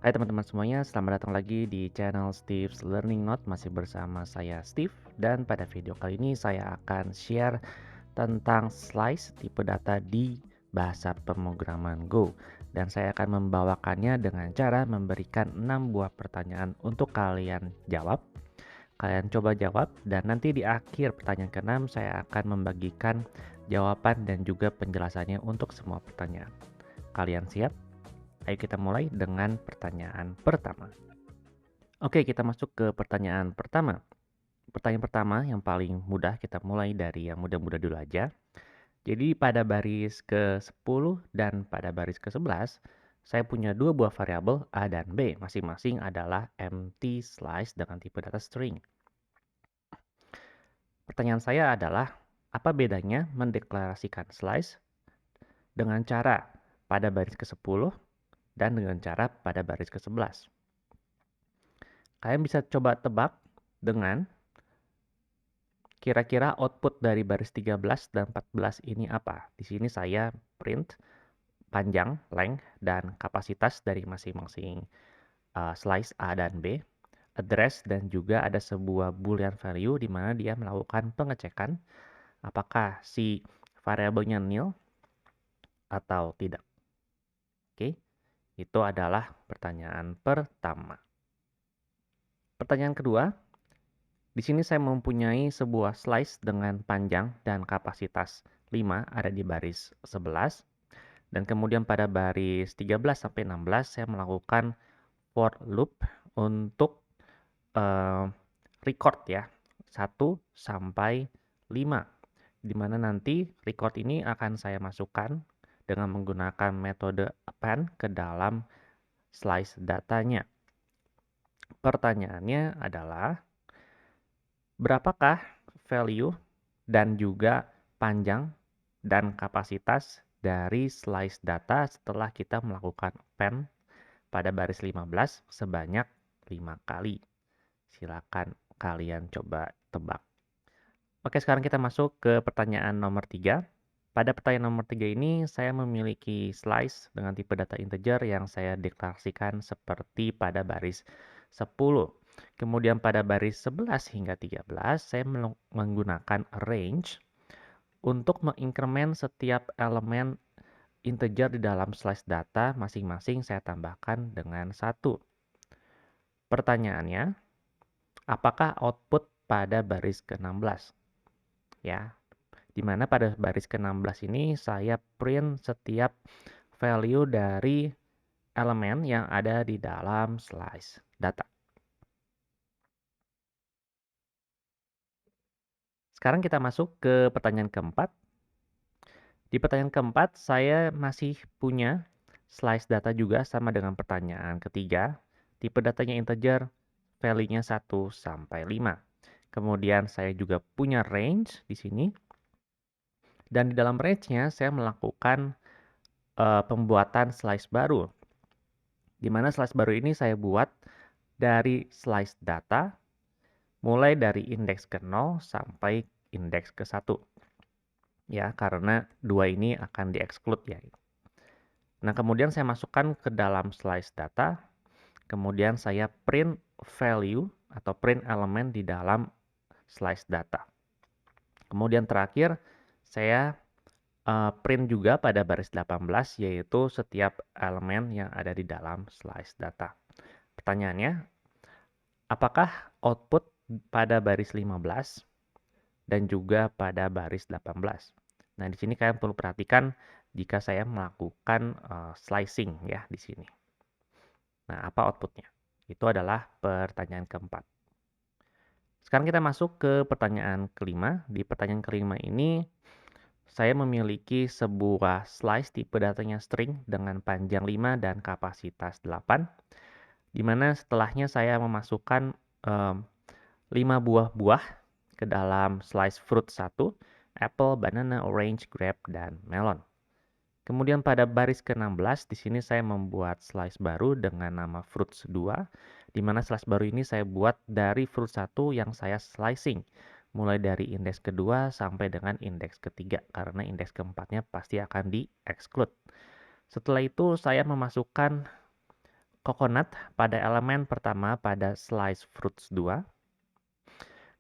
Hai teman-teman semuanya, selamat datang lagi di channel Steve's Learning Note. Masih bersama saya Steve, dan pada video kali ini saya akan share tentang slice tipe data di bahasa pemrograman Go. Dan saya akan membawakannya dengan cara memberikan 6 buah pertanyaan untuk kalian jawab. Kalian coba jawab, dan nanti di akhir pertanyaan ke-6 saya akan membagikan jawaban dan juga penjelasannya untuk semua pertanyaan. Kalian siap? Ayo kita mulai dengan pertanyaan pertama. Oke, kita masuk ke pertanyaan pertama. Pertanyaan pertama yang paling mudah, kita mulai dari yang mudah-mudah dulu aja. Jadi pada baris ke-10 dan pada baris ke-11, saya punya dua buah variabel A dan B. Masing-masing adalah empty slice dengan tipe data string. Pertanyaan saya adalah, apa bedanya mendeklarasikan slice dengan cara pada baris ke-10 dan dengan cara pada baris ke-11? Kalian bisa coba tebak dengan kira-kira output dari baris 13 dan 14 ini apa? Di sini saya print panjang, length, dan kapasitas dari masing-masing slice A dan B, address, dan juga ada sebuah boolean value di mana dia melakukan pengecekan apakah si variabelnya nil atau tidak. Oke, itu adalah pertanyaan pertama. Pertanyaan kedua, di sini saya mempunyai sebuah slice dengan panjang dan kapasitas 5 ada di baris 11. Dan kemudian pada baris 13 sampai 16 saya melakukan for loop untuk record ya, 1 sampai 5. Di mana nanti record ini akan saya masukkan dengan menggunakan metode append ke dalam slice datanya. Pertanyaannya adalah, berapakah value dan juga panjang dan kapasitas dari slice data setelah kita melakukan append pada baris 15 sebanyak 5 kali? Silakan kalian coba tebak. Oke, sekarang kita masuk ke pertanyaan nomor 3. Pada pertanyaan nomor 3 ini saya memiliki slice dengan tipe data integer yang saya deklarasikan seperti pada baris 10. Kemudian pada baris 11 hingga 13 saya menggunakan range untuk menginkremen setiap elemen integer di dalam slice data masing-masing saya tambahkan dengan 1. Pertanyaannya, apakah output pada baris ke-16? Ya, di mana pada baris ke-16 ini saya print setiap value dari elemen yang ada di dalam slice data. Sekarang kita masuk ke pertanyaan keempat. Di pertanyaan keempat, saya masih punya slice data juga sama dengan pertanyaan ketiga. Tipe datanya integer, value-nya 1 sampai 5. Kemudian saya juga punya range di sini. Dan di dalam range-nya saya melakukan pembuatan slice baru. Di mana slice baru ini saya buat dari slice data mulai dari indeks ke-0 sampai indeks ke-1. Ya, karena dua ini akan di-exclude ya. Nah, kemudian saya masukkan ke dalam slice data, kemudian saya print value atau print elemen di dalam slice data. Kemudian terakhir saya print juga pada baris 18, yaitu setiap elemen yang ada di dalam slice data. Pertanyaannya, apakah output pada baris 15 dan juga pada baris 18? Nah, di sini kalian perlu perhatikan jika saya melakukan slicing ya di sini. Nah, apa outputnya? Itu adalah pertanyaan keempat. Sekarang kita masuk ke pertanyaan kelima. Di pertanyaan kelima ini, saya memiliki sebuah slice tipe datanya string dengan panjang 5 dan kapasitas 8. Di mana setelahnya saya memasukkan 5 buah ke dalam slice fruit 1, apple, banana, orange, grape, dan melon. Kemudian pada baris ke-16 di sini saya membuat slice baru dengan nama fruits 2, di mana slice baru ini saya buat dari fruit 1 yang saya slicing mulai dari indeks kedua sampai dengan indeks ketiga, karena indeks keempatnya pasti akan di-exclude. Setelah itu saya memasukkan coconut pada elemen pertama pada slice fruits 2.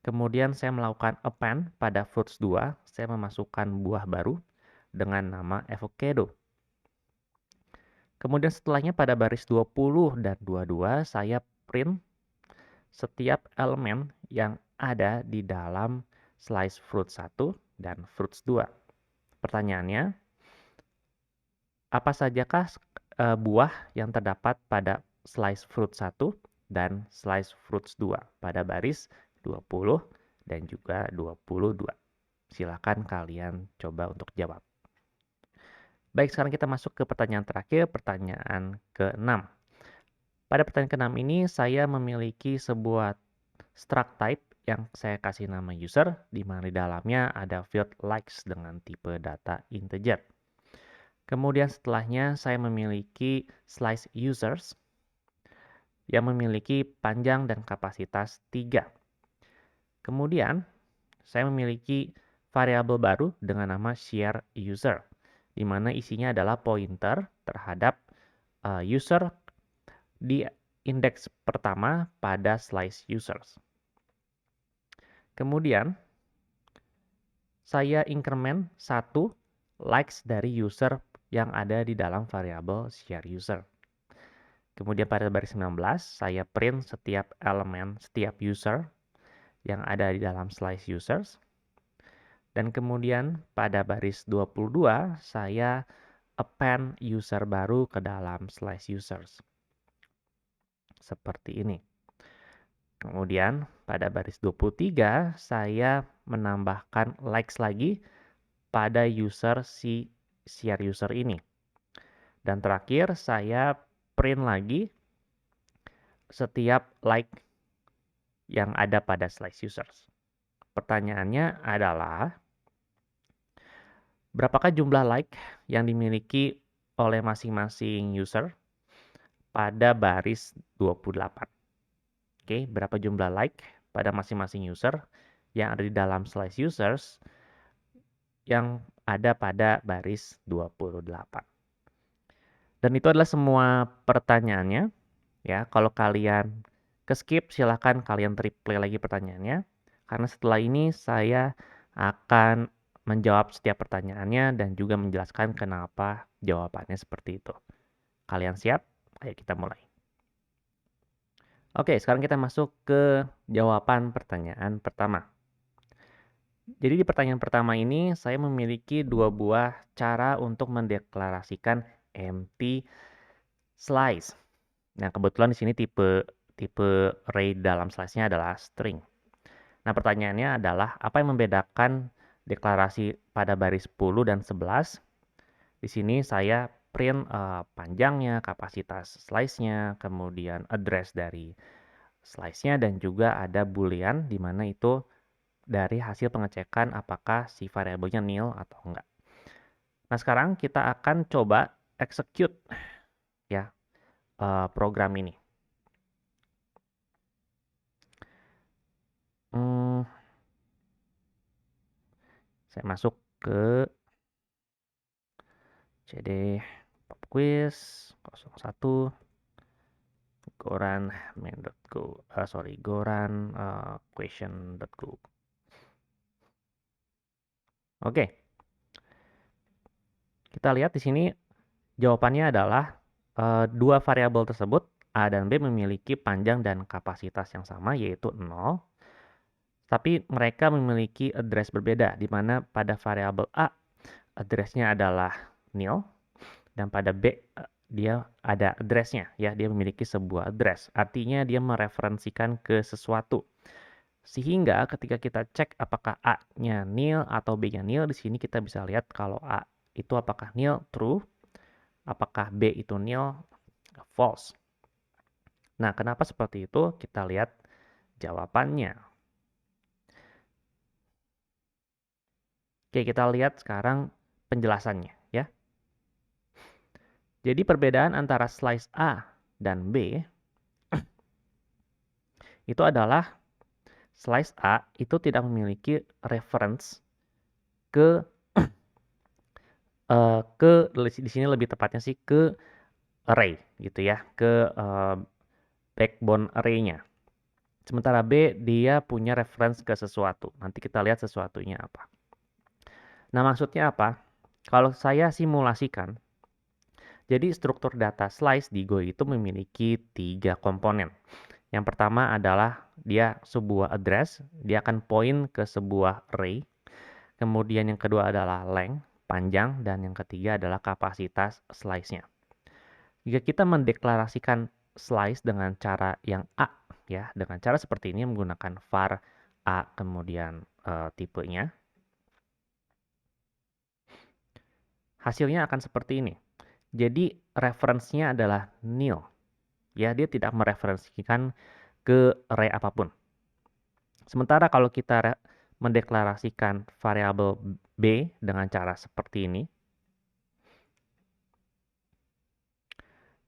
Kemudian saya melakukan append pada fruits 2, saya memasukkan buah baru dengan nama avocado. Kemudian setelahnya pada baris 20 dan 22 saya print setiap elemen yang ada di dalam slice fruit 1 dan fruits 2. Pertanyaannya, apa sajakah buah yang terdapat pada slice fruit 1 dan slice fruits 2 pada baris 20 dan juga 22. Silakan kalian coba untuk jawab. Baik, sekarang kita masuk ke pertanyaan terakhir, pertanyaan ke-6. Pada pertanyaan ke-6 ini saya memiliki sebuah struct type yang saya kasih nama user, di mana di dalamnya ada field likes dengan tipe data integer. Kemudian setelahnya saya memiliki slice users yang memiliki panjang dan kapasitas 3. Kemudian saya memiliki variabel baru dengan nama share user, di mana isinya adalah pointer terhadap user di indeks pertama pada slice users. Kemudian saya increment 1 likes dari user yang ada di dalam variabel share user. Kemudian pada baris 19 saya print setiap elemen, setiap user yang ada di dalam slice users. Dan kemudian pada baris 22 saya append user baru ke dalam slice users. Seperti ini. Kemudian pada baris 23 saya menambahkan likes lagi pada user si share user ini. Dan terakhir saya print lagi setiap like yang ada pada slice users. Pertanyaannya adalah, berapakah jumlah like yang dimiliki oleh masing-masing user pada baris 28? Oke, berapa jumlah like pada masing-masing user yang ada di dalam slice users yang ada pada baris 28. Dan itu adalah semua pertanyaannya. Ya, kalau kalian ke-skip, silahkan kalian replay lagi pertanyaannya. Karena setelah ini saya akan menjawab setiap pertanyaannya dan juga menjelaskan kenapa jawabannya seperti itu. Kalian siap? Ayo kita mulai. Oke, sekarang kita masuk ke jawaban pertanyaan pertama. Jadi di pertanyaan pertama ini saya memiliki dua buah cara untuk mendeklarasikan empty slice. Nah, kebetulan di sini tipe array dalam slice-nya adalah string. Nah, pertanyaannya adalah apa yang membedakan deklarasi pada baris 10 dan 11? Di sini saya print panjangnya, kapasitas slice-nya, kemudian address dari slice-nya, dan juga ada boolean di mana itu dari hasil pengecekan apakah si variabelnya nil atau enggak. Nah, sekarang kita akan coba execute ya program ini. Saya masuk ke cd pop quiz 01 goran main.go goran question.go. Oke. Kita lihat di sini jawabannya adalah dua variabel tersebut A dan B memiliki panjang dan kapasitas yang sama yaitu 0. Tapi mereka memiliki address berbeda di mana pada variabel A addressnya adalah nil dan pada B dia ada addressnya ya, dia memiliki sebuah address. Artinya dia mereferensikan ke sesuatu. Sehingga ketika kita cek apakah A-nya nil atau B-nya nil, di sini kita bisa lihat kalau A itu apakah nil, true, apakah B itu nil, false. Nah, kenapa seperti itu? Kita lihat jawabannya. Oke, kita lihat sekarang penjelasannya ya. Jadi perbedaan antara slice A dan B itu adalah slice A itu tidak memiliki reference ke di sini lebih tepatnya sih ke array gitu ya, ke backbone array-nya. Sementara B dia punya reference ke sesuatu. Nanti kita lihat sesuatunya apa. Nah, maksudnya apa? Kalau saya simulasikan, jadi struktur data slice di Go itu memiliki 3 komponen. Yang pertama adalah dia sebuah address, dia akan point ke sebuah array. Kemudian yang kedua adalah length, panjang, dan yang ketiga adalah kapasitas slice-nya. Jika kita mendeklarasikan slice dengan cara yang A, ya, dengan cara seperti ini menggunakan var A kemudian tipenya, hasilnya akan seperti ini. Jadi referensinya adalah nil. Ya, dia tidak mereferensikan ke array apapun. Sementara kalau kita mendeklarasikan variabel B dengan cara seperti ini,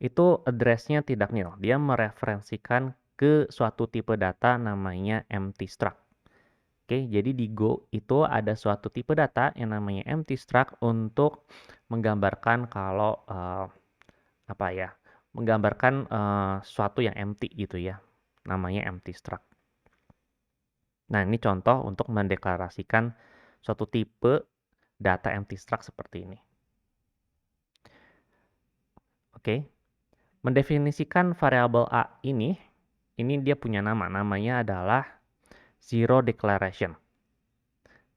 itu address-nya tidak nil. Dia mereferensikan ke suatu tipe data namanya empty struct. Oke, jadi di Go itu ada suatu tipe data yang namanya empty struct untuk menggambarkan kalau menggambarkan sesuatu yang empty gitu ya. Namanya empty struct. Nah, ini contoh untuk mendeklarasikan suatu tipe data empty struct seperti ini. Oke. Mendefinisikan variabel A ini dia punya nama. Namanya adalah zero declaration.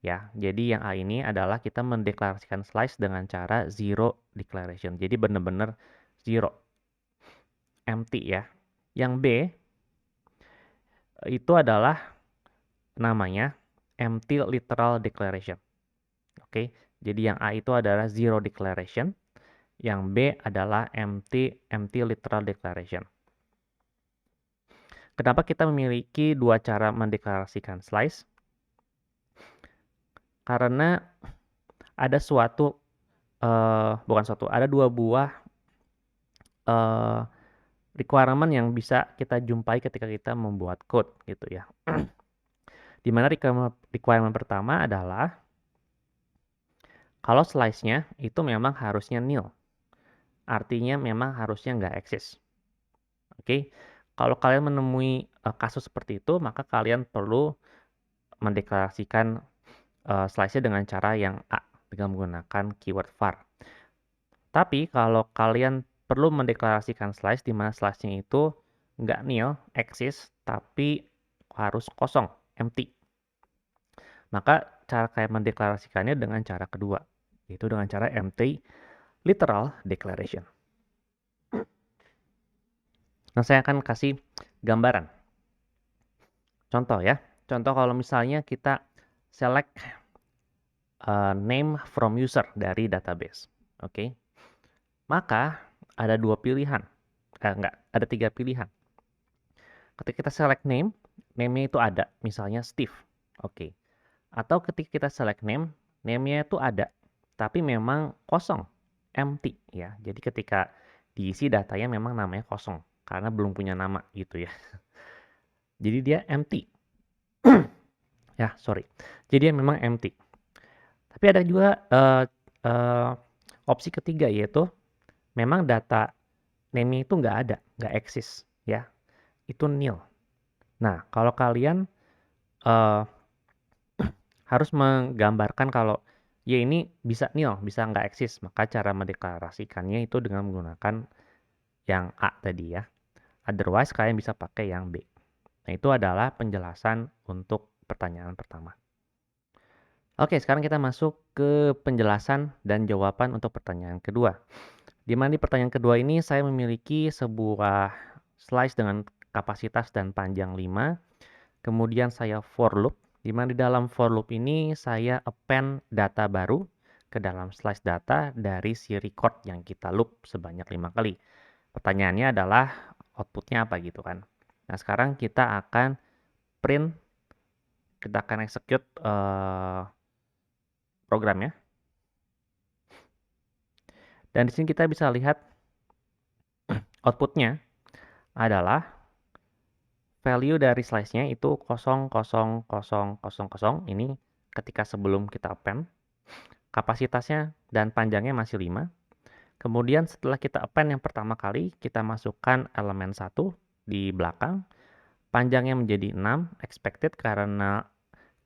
Ya, jadi yang A ini adalah kita mendeklarasikan slice dengan cara zero declaration. Jadi benar-benar zero, empty ya. Yang B itu adalah namanya empty literal declaration. Oke, jadi yang A itu adalah zero declaration, yang B adalah empty literal declaration. Kenapa kita memiliki dua cara mendeklarasikan slice? Karena ada ada dua buah requirement yang bisa kita jumpai ketika kita membuat code gitu ya. Dimana requirement pertama adalah kalau slice-nya itu memang harusnya nil. Artinya memang harusnya nggak eksis. Oke, kalau kalian menemui kasus seperti itu, maka kalian perlu mendeklarasikan slice-nya dengan cara yang A, dengan menggunakan keyword var. Tapi kalau kalian perlu mendeklarasikan slice di mana slice-nya itu nggak nil, eksis, tapi harus kosong, empty. Maka cara kalian mendeklarasikannya dengan cara kedua, yaitu dengan cara empty literal declaration. Nah, saya akan kasih gambaran. Contoh ya. Contoh kalau misalnya kita select name from user dari database. Oke. Maka ada dua pilihan. Ada tiga pilihan. Ketika kita select name, name-nya itu ada. Misalnya Steve. Oke. Atau ketika kita select name, name-nya itu ada. Tapi memang kosong. Empty ya. Jadi ketika diisi datanya memang namanya kosong. Karena belum punya nama gitu ya. Jadi dia empty. Ya, sorry. Jadi dia memang empty. Tapi ada juga opsi ketiga, yaitu memang data name itu nggak ada, nggak eksis ya. Itu nil. Nah, kalau kalian harus menggambarkan kalau ya ini bisa nil, bisa nggak eksis, maka cara mendeklarasikannya itu dengan menggunakan yang A tadi ya. Otherwise kalian bisa pakai yang B. Nah, itu adalah penjelasan untuk pertanyaan pertama. Oke, sekarang kita masuk ke penjelasan dan jawaban untuk pertanyaan kedua. Di mana di pertanyaan kedua ini saya memiliki sebuah slice dengan kapasitas dan panjang 5. Kemudian saya for loop, di mana di dalam for loop ini saya append data baru ke dalam slice data dari si record yang kita loop sebanyak 5 kali. Pertanyaannya adalah outputnya apa gitu kan. Nah, sekarang kita akan execute programnya. Dan di sini kita bisa lihat outputnya adalah value dari slice-nya itu 0,0000. Ini ketika sebelum kita append. Kapasitasnya dan panjangnya masih 5. Kemudian setelah kita append yang pertama kali, kita masukkan elemen 1 di belakang. Panjangnya menjadi 6 expected karena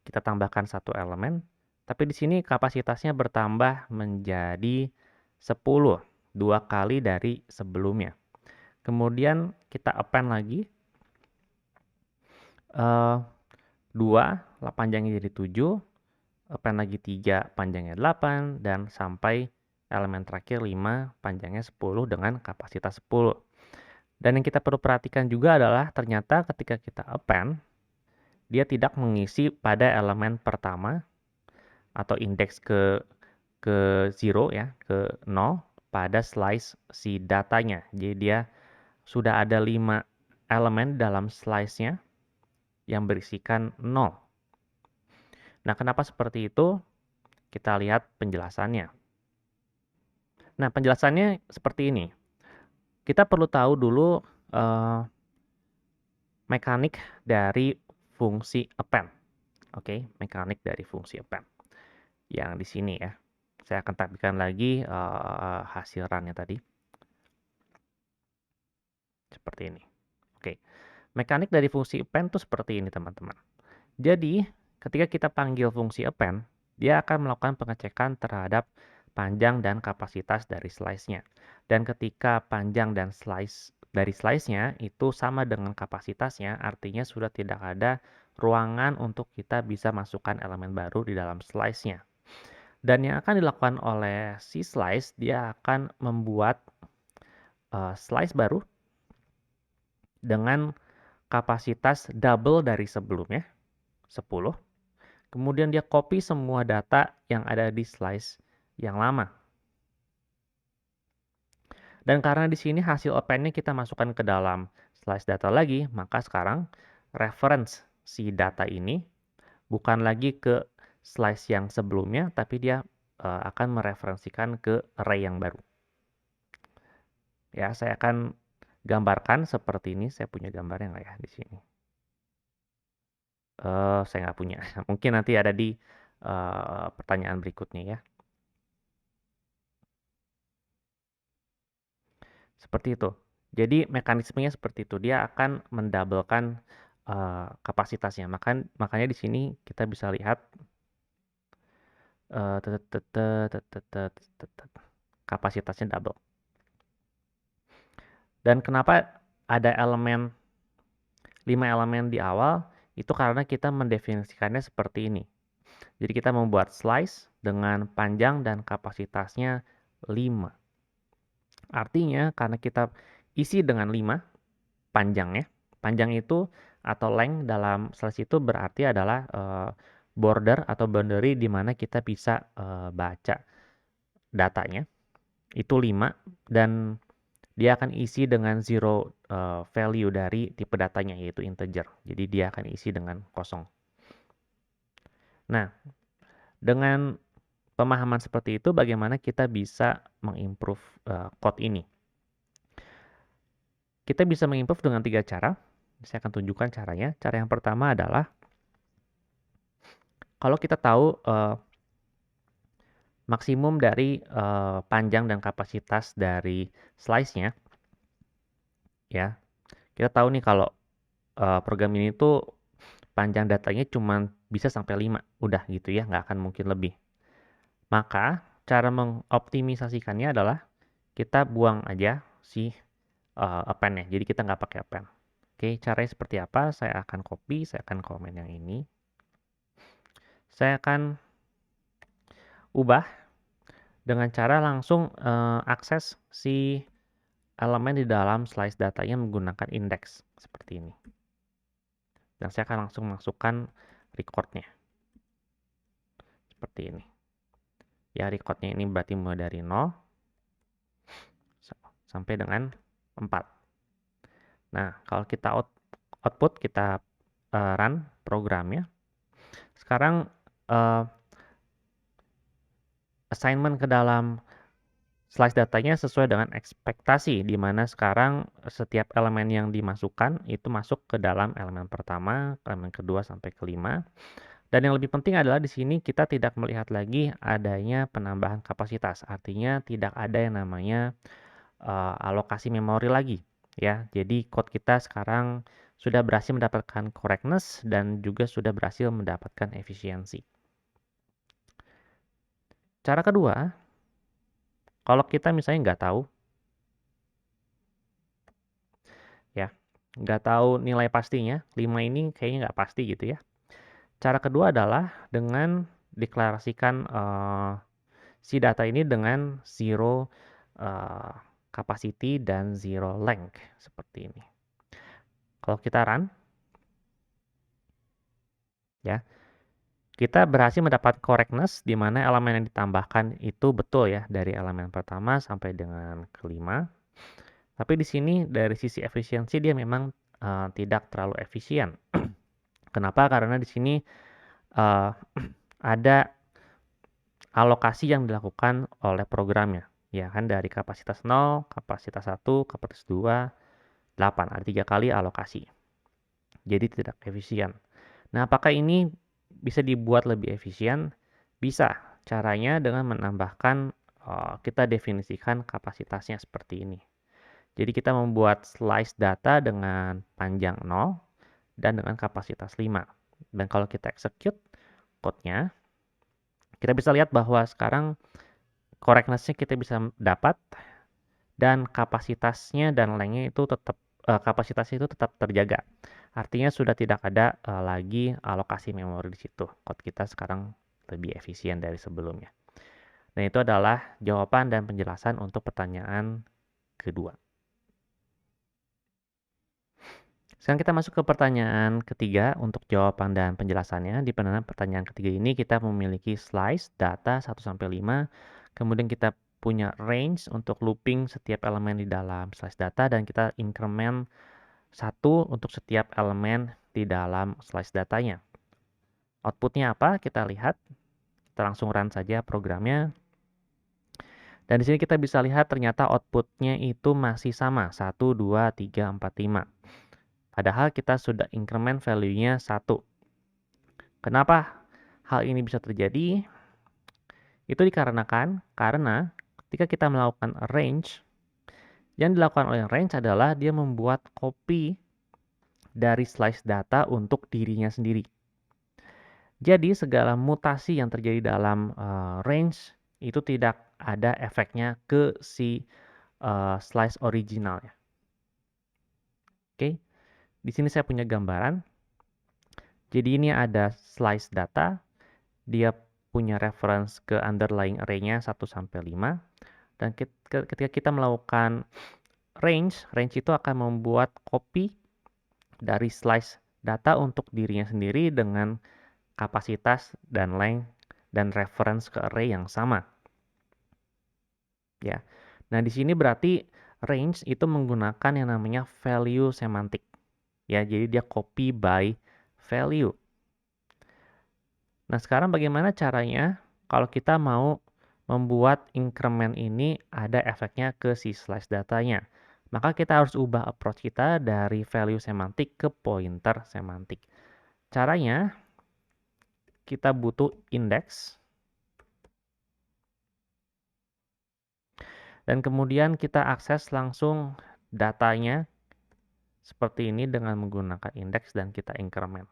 kita tambahkan satu elemen. Tapi di sini kapasitasnya bertambah menjadi 10, 2 kali dari sebelumnya. Kemudian kita append lagi 2, panjangnya jadi 7, append lagi 3, panjangnya 8, dan sampai elemen terakhir 5, panjangnya 10 dengan kapasitas 10. Dan yang kita perlu perhatikan juga adalah ternyata ketika kita append, dia tidak mengisi pada elemen pertama atau indeks ke 0 ya, ke 0 pada slice si datanya. Jadi dia sudah ada 5 elemen dalam slice-nya yang berisikan 0. Nah, kenapa seperti itu? Kita lihat penjelasannya. Nah, penjelasannya seperti ini. Kita perlu tahu dulu mekanik dari fungsi append. Oke, mekanik dari fungsi append. Yang di sini ya. Saya akan tampilkan lagi hasil run-nya tadi. Seperti ini. Oke. Mekanik dari fungsi append itu seperti ini, teman-teman. Jadi, ketika kita panggil fungsi append, dia akan melakukan pengecekan terhadap panjang dan kapasitas dari slice-nya. Dan ketika panjang dan slice-nya itu sama dengan kapasitasnya, artinya sudah tidak ada ruangan untuk kita bisa masukkan elemen baru di dalam slice-nya. Dan yang akan dilakukan oleh si slice, dia akan membuat slice baru dengan kapasitas double dari sebelumnya, 10. Kemudian dia copy semua data yang ada di slice yang lama. Dan karena di sini hasil append-nya kita masukkan ke dalam slice data lagi, maka sekarang reference si data ini bukan lagi ke slice yang sebelumnya, tapi dia akan mereferensikan ke array yang baru. Ya, saya akan gambarkan seperti ini. Saya punya gambarnya nggak ya di sini? Saya nggak punya. Mungkin nanti ada di pertanyaan berikutnya ya. Seperti itu. Jadi mekanismenya seperti itu. Dia akan mendablekan kapasitasnya. Makanya di sini kita bisa lihat kapasitasnya double. Dan kenapa ada 5 elemen di awal? Itu karena kita mendefinisikannya seperti ini. Jadi kita membuat slice dengan panjang dan kapasitasnya 5. Artinya karena kita isi dengan 5 panjangnya. Panjang itu atau length dalam slice itu berarti adalah border atau boundary di mana kita bisa baca datanya. Itu 5 dan dia akan isi dengan zero value dari tipe datanya yaitu integer. Jadi dia akan isi dengan kosong. Nah, dengan pemahaman seperti itu bagaimana kita bisa mengimprove code ini. Kita bisa mengimprove dengan 3 cara. Saya akan tunjukkan caranya. Cara yang pertama adalah kalau kita tahu maksimum dari panjang dan kapasitas dari slice-nya, ya, kita tahu nih kalau program ini tuh panjang datanya cuma bisa sampai 5, udah gitu ya, nggak akan mungkin lebih. Maka cara mengoptimisasikannya adalah kita buang aja si append-nya, jadi kita nggak pakai append. Oke, caranya seperti apa? Saya akan copy, saya akan komen yang ini. Saya akan ubah dengan cara langsung akses si elemen di dalam slice datanya menggunakan index seperti ini. Dan saya akan langsung masukkan recordnya. Seperti ini. Ya, recordnya ini berarti mulai dari 0 sampai dengan 4. Nah, kalau kita output, kita run programnya. Sekarang assignment ke dalam slice datanya sesuai dengan ekspektasi, di mana sekarang setiap elemen yang dimasukkan itu masuk ke dalam elemen pertama, elemen kedua sampai kelima. Dan yang lebih penting adalah di sini kita tidak melihat lagi adanya penambahan kapasitas. Artinya tidak ada yang namanya alokasi memori lagi ya. Jadi code kita sekarang sudah berhasil mendapatkan correctness dan juga sudah berhasil mendapatkan efisiensi. Cara kedua, kalau kita misalnya nggak tahu ya, nggak tahu nilai pastinya, 5 ini kayaknya nggak pasti gitu ya. Cara kedua adalah dengan deklarasikan si data ini dengan zero capacity dan zero length seperti ini. Kalau kita run ya, kita berhasil mendapat correctness di mana elemen yang ditambahkan itu betul ya dari elemen pertama sampai dengan kelima. Tapi di sini dari sisi efisiensi dia memang tidak terlalu efisien. Kenapa? Karena di sini ada alokasi yang dilakukan oleh programnya. Ya kan dari kapasitas 0, kapasitas 1, kapasitas 2, 8. Ada 3 kali alokasi. Jadi tidak efisien. Nah, apakah ini bisa dibuat lebih efisien? Bisa. Caranya dengan menambahkan, kita definisikan kapasitasnya seperti ini. Jadi kita membuat slice data dengan panjang 0 dan dengan kapasitas 5. Dan kalau kita execute code-nya, kita bisa lihat bahwa sekarang correctness-nya kita bisa dapat dan kapasitasnya dan length-nya itu tetap kapasitasnya itu tetap terjaga. Artinya sudah tidak ada lagi alokasi memori di situ. Code kita sekarang lebih efisien dari sebelumnya. Dan itu adalah jawaban dan penjelasan untuk pertanyaan kedua. Sekarang kita masuk ke pertanyaan ketiga untuk jawaban dan penjelasannya. Di pertanyaan ketiga ini kita memiliki slice data 1-5, kemudian kita punya range untuk looping setiap elemen di dalam slice data dan kita increment 1 untuk setiap elemen di dalam slice datanya. Outputnya apa? Kita lihat. Kita langsung run saja programnya. Dan di sini kita bisa lihat ternyata outputnya itu masih sama, 1, 2, 3, 4, 5. Padahal kita sudah increment value-nya 1. Kenapa hal ini bisa terjadi? Itu dikarenakan karena ketika kita melakukan arrange, yang dilakukan oleh range adalah dia membuat copy dari slice data untuk dirinya sendiri. Jadi segala mutasi yang terjadi dalam range itu tidak ada efeknya ke si slice originalnya. Oke, di sini saya punya gambaran. Jadi ini ada slice data, dia punya reference ke underlying array-nya 1-5. Dan ketika kita melakukan range itu akan membuat copy dari slice data untuk dirinya sendiri dengan kapasitas dan length dan reference ke array yang sama. Ya. Nah, di sini berarti range itu menggunakan yang namanya value semantik. Ya, jadi dia copy by value. Nah, sekarang bagaimana caranya kalau kita mau membuat increment ini ada efeknya ke si slice datanya? Maka kita harus ubah approach kita dari value semantik ke pointer semantik. Caranya, kita butuh index. Dan kemudian kita akses langsung datanya seperti ini dengan menggunakan index dan kita increment.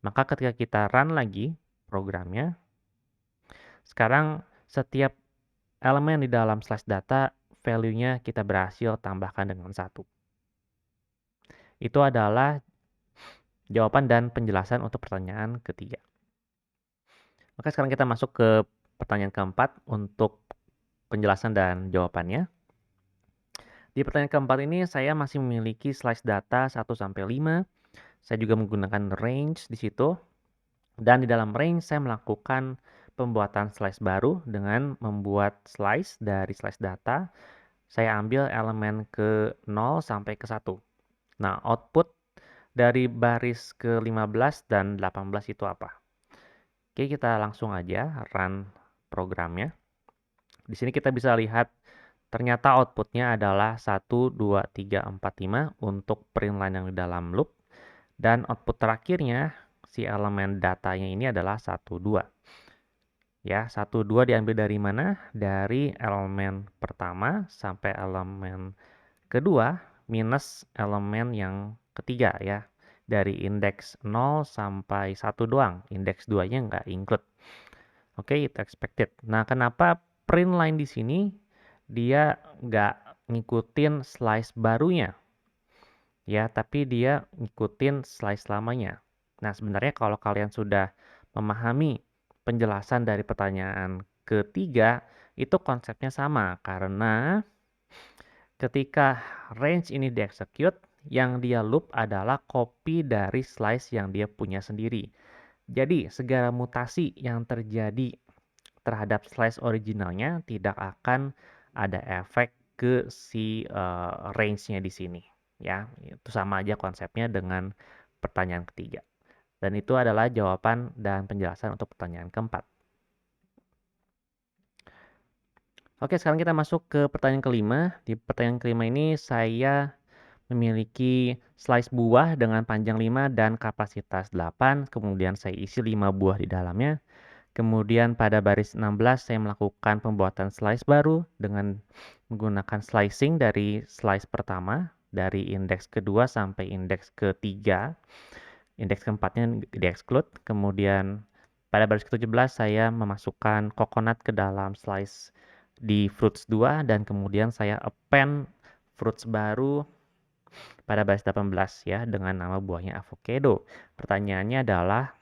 Maka ketika kita run lagi programnya, sekarang setiap elemen di dalam slice data value-nya kita berhasil tambahkan dengan 1. Itu adalah jawaban dan penjelasan untuk pertanyaan ketiga. Oke, sekarang kita masuk ke pertanyaan keempat untuk penjelasan dan jawabannya. Di pertanyaan keempat ini saya masih memiliki slice data 1-5. Saya juga menggunakan range di situ. Dan di dalam range saya melakukan pembuatan slice baru dengan membuat slice dari slice data. Saya ambil elemen ke 0 sampai ke 1. Nah, output dari baris ke 15 dan 18 itu apa? Oke, kita langsung aja run programnya. Di sini kita bisa lihat ternyata outputnya adalah 1, 2, 3, 4, 5 untuk print line yang di dalam loop. Dan output terakhirnya si elemen datanya ini adalah 1, 2. Ya, 1, 2 diambil dari mana? Dari elemen pertama sampai elemen kedua minus elemen yang ketiga ya. Dari indeks 0 sampai 1 doang. Indeks 2-nya nggak include. Oke, itu expected. Nah, kenapa print line di sini dia nggak ngikutin slice barunya? Ya, tapi dia ngikutin slice lamanya. Nah, sebenarnya kalau kalian sudah memahami penjelasan dari pertanyaan ketiga, itu konsepnya sama karena ketika range ini di-execute, yang dia loop adalah copy dari slice yang dia punya sendiri. Jadi, segala mutasi yang terjadi terhadap slice originalnya tidak akan ada efek ke si range-nya di sini. Ya, itu sama aja konsepnya dengan pertanyaan ketiga. Dan itu adalah jawaban dan penjelasan untuk pertanyaan keempat. Oke, sekarang kita masuk ke pertanyaan kelima. Di pertanyaan kelima ini saya memiliki slice buah dengan panjang 5 dan kapasitas 8. Kemudian saya isi 5 buah di dalamnya. Kemudian pada baris 16 saya melakukan pembuatan slice baru dengan menggunakan slicing dari slice pertama dari indeks kedua sampai indeks ketiga. Indeks keempatnya di-exclude. Kemudian pada baris ke-17 saya memasukkan coconut ke dalam slice di fruits 2 dan kemudian saya append fruits baru pada baris 18 ya dengan nama buahnya avocado. Pertanyaannya adalah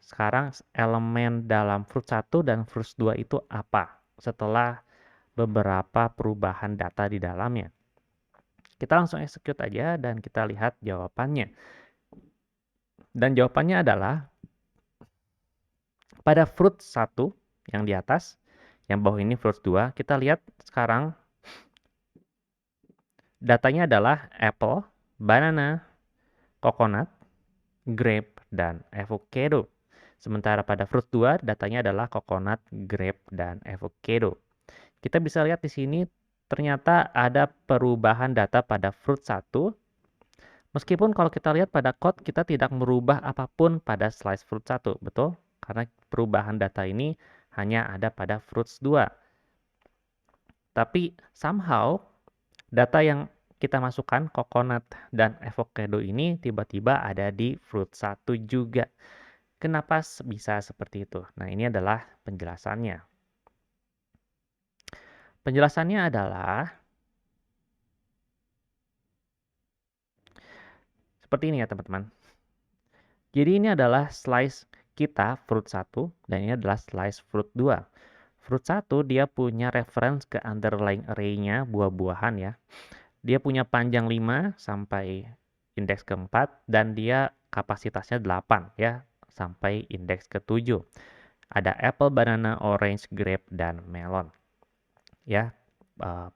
sekarang elemen dalam fruit 1 dan fruit 2 itu apa setelah beberapa perubahan data di dalamnya. Kita langsung execute aja dan kita lihat jawabannya. Dan jawabannya adalah pada fruit 1 yang di atas, yang bawah ini fruit 2, kita lihat sekarang datanya adalah apple, banana, coconut, grape, dan avocado. Sementara pada fruit 2 datanya adalah coconut, grape, dan avocado. Kita bisa lihat di sini ternyata ada perubahan data pada fruit 1. Meskipun kalau kita lihat pada code kita tidak merubah apapun pada slice fruit 1, betul? Karena perubahan data ini hanya ada pada fruits 2. Tapi somehow data yang kita masukkan coconut dan avocado ini tiba-tiba ada di fruit 1 juga. Kenapa bisa seperti itu? Nah, ini adalah penjelasannya. Penjelasannya adalah seperti ini ya teman-teman. Jadi ini adalah slice kita fruit 1 dan ini adalah slice fruit 2. Fruit 1 dia punya reference ke underlying array-nya buah-buahan ya. Dia punya panjang 5 sampai indeks keempat dan dia kapasitasnya 8 ya sampai indeks ke-7. Ada apple, banana, orange, grape, dan melon. Ya,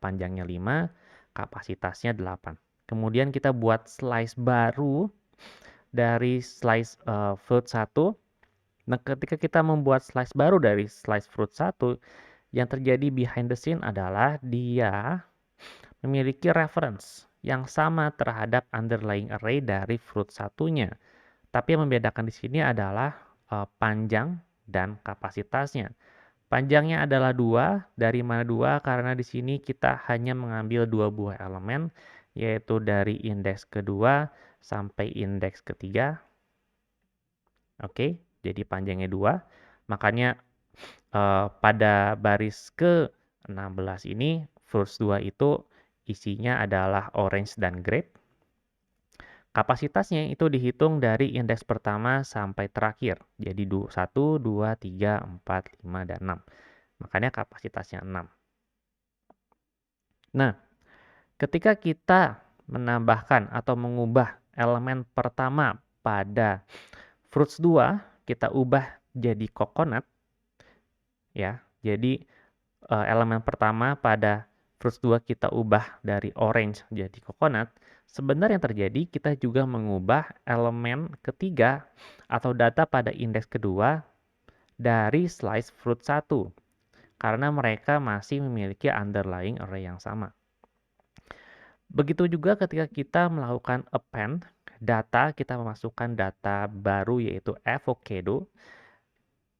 panjangnya 5, kapasitasnya 8. Kemudian kita buat slice baru dari slice fruit 1. Nah, ketika kita membuat slice baru dari slice fruit 1, yang terjadi behind the scene adalah dia memiliki reference yang sama terhadap underlying array dari fruit satunya. Tapi yang membedakan di sini adalah panjang dan kapasitasnya. Panjangnya adalah 2, dari mana 2? Karena di sini kita hanya mengambil 2 buah elemen, yaitu dari indeks kedua sampai indeks ketiga. Oke, jadi panjangnya 2. Makanya pada baris ke-16 ini, fruits 2 itu isinya adalah orange dan grape. Kapasitasnya itu dihitung dari indeks pertama sampai terakhir. Jadi 1, 2, 3, 4, 5, dan 6. Makanya kapasitasnya 6. Nah, ketika kita menambahkan atau mengubah elemen pertama pada fruits 2, kita ubah jadi coconut. Ya, jadi elemen pertama pada fruits 2 kita ubah dari orange jadi coconut. Sebenarnya yang terjadi kita juga mengubah elemen ketiga atau data pada indeks kedua dari slice fruit 1 karena mereka masih memiliki underlying array yang sama. Begitu juga ketika kita melakukan append data, kita memasukkan data baru yaitu avocado,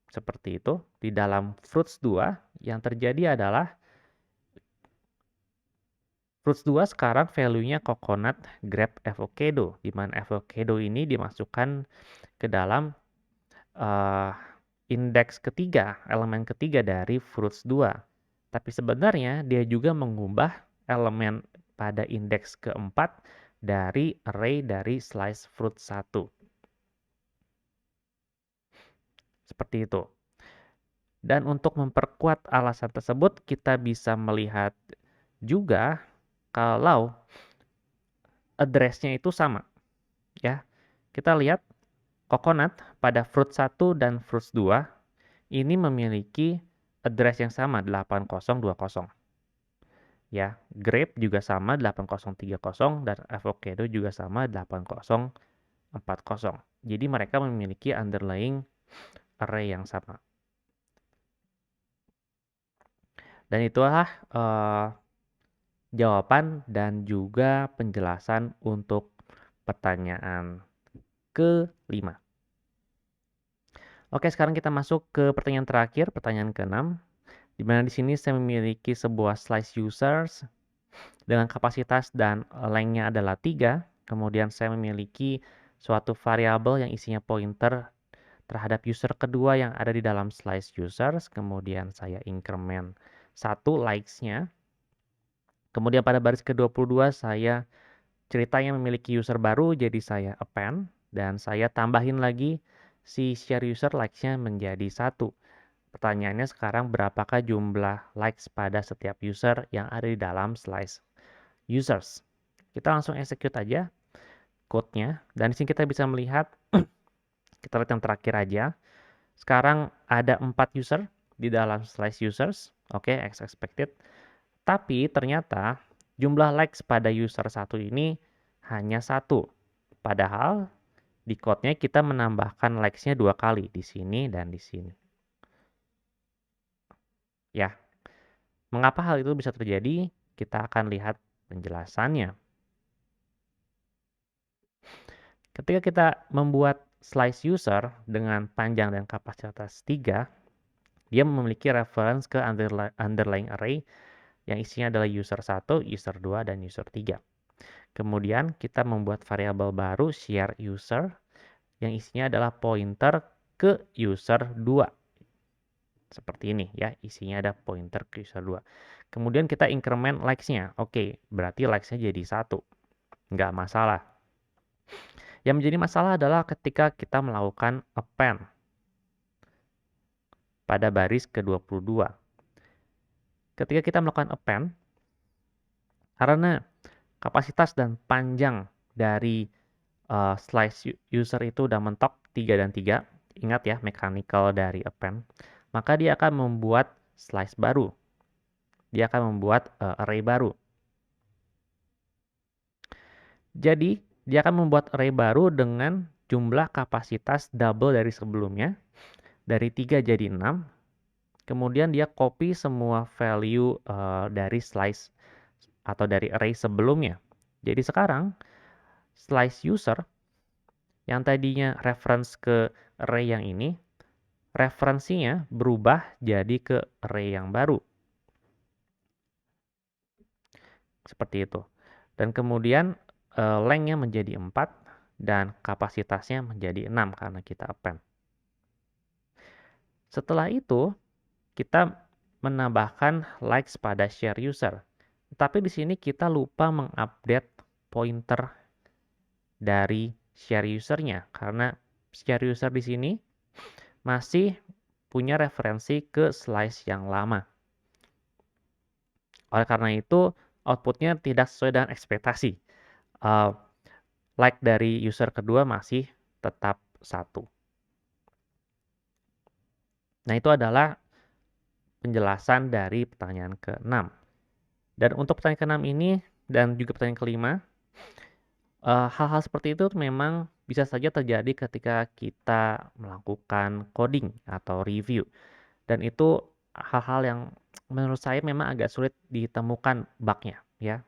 seperti itu. Di dalam fruits 2, yang terjadi adalah fruits 2 sekarang value-nya coconut, grape, avocado, di mana avocado ini dimasukkan ke dalam uh, indeks ketiga, elemen ketiga dari fruits 2. Tapi sebenarnya dia juga mengubah elemen pada indeks keempat dari array dari slice fruit 1. Seperti itu. Dan untuk memperkuat alasan tersebut, kita bisa melihat juga kalau address-nya itu sama. Ya, kita lihat coconut pada fruit 1 dan fruit 2 ini memiliki address yang sama 8020. Ya, grape juga sama 8030 dan avocado juga sama 8040. Jadi mereka memiliki underlying array yang sama. Dan itulah jawaban dan juga penjelasan untuk pertanyaan ke-5. Oke, sekarang kita masuk ke pertanyaan terakhir, pertanyaan ke-6. Di mana di sini saya memiliki sebuah slice users dengan kapasitas dan length-nya adalah 3. Kemudian saya memiliki suatu variabel yang isinya pointer terhadap user kedua yang ada di dalam slice users. Kemudian saya increment 1 likes-nya. Kemudian pada baris ke-22 saya ceritanya memiliki user baru, jadi saya append. Dan saya tambahin lagi si share user likes-nya menjadi 1. Pertanyaannya sekarang berapakah jumlah likes pada setiap user yang ada di dalam slice users. Kita langsung execute aja code-nya. Dan di sini kita bisa melihat, kita lihat yang terakhir aja. Sekarang ada 4 user di dalam slice users. Oke, as expected. Tapi ternyata jumlah likes pada user 1 ini hanya 1. Padahal di code-nya kita menambahkan likes-nya 2 kali, di sini dan di sini. Ya, mengapa hal itu bisa terjadi? Kita akan lihat penjelasannya. Ketika kita membuat slice user dengan panjang dan kapasitas 3, dia memiliki reference ke underlying array yang isinya adalah user 1, user 2, dan user 3. Kemudian kita membuat variabel baru share user yang isinya adalah pointer ke user 2. Seperti ini ya, isinya ada pointer ke user 2. Kemudian kita increment likes-nya. Oke, berarti likes-nya jadi 1. Nggak masalah. Yang menjadi masalah adalah ketika kita melakukan append pada baris ke-22. Ketika kita melakukan append, karena kapasitas dan panjang dari slice user itu udah mentok 3 dan 3, ingat ya mechanical dari append, maka dia akan membuat slice baru. Dia akan membuat array baru. Jadi, dia akan membuat array baru dengan jumlah kapasitas double dari sebelumnya, dari 3 jadi 6. Kemudian dia copy semua value dari slice atau dari array sebelumnya. Jadi sekarang, slice user yang tadinya reference ke array yang ini, referensinya berubah jadi ke array yang baru. Seperti itu. Dan kemudian length-nya menjadi 4 dan kapasitasnya menjadi 6 karena kita append. Setelah itu, kita menambahkan likes pada share user. Tapi di sini kita lupa mengupdate pointer dari share usernya karena share user di sini masih punya referensi ke slice yang lama. Oleh karena itu, outputnya tidak sesuai dengan ekspektasi. Like dari user kedua masih tetap 1. Nah, itu adalah penjelasan dari pertanyaan ke-6. Dan untuk pertanyaan ke-6 ini dan juga pertanyaan ke-5, hal-hal seperti itu memang bisa saja terjadi ketika kita melakukan coding atau review. Dan itu hal-hal yang menurut saya memang agak sulit ditemukan bug-nya ya.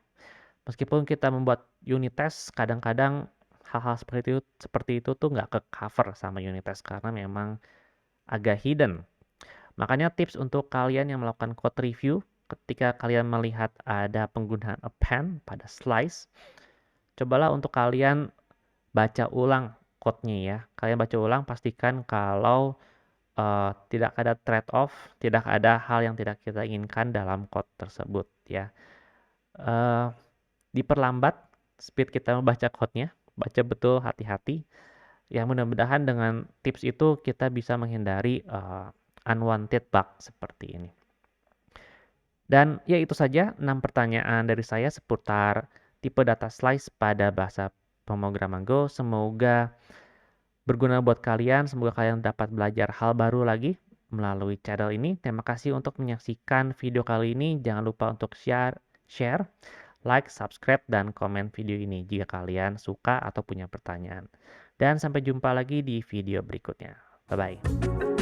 Meskipun kita membuat unit test, kadang-kadang hal-hal seperti itu tuh nggak ke-cover sama unit test karena memang agak hidden. Makanya tips untuk kalian yang melakukan code review, ketika kalian melihat ada penggunaan append pada slice, cobalah untuk kalian baca ulang code-nya ya. Kalian baca ulang, pastikan kalau tidak ada trade-off, tidak ada hal yang tidak kita inginkan dalam code tersebut ya. Eh, Diperlambat speed kita membaca code-nya, baca betul, hati-hati. Ya mudah-mudahan dengan tips itu kita bisa menghindari unwanted bug seperti ini. Dan ya itu saja 6 pertanyaan dari saya seputar tipe data slice pada bahasa pemrograman Go. Semoga berguna buat kalian, semoga kalian dapat belajar hal baru lagi melalui channel ini. Terima kasih untuk menyaksikan video kali ini. Jangan lupa untuk share, like, subscribe, dan komen video ini jika kalian suka atau punya pertanyaan. Dan sampai jumpa lagi di video berikutnya. Bye-bye.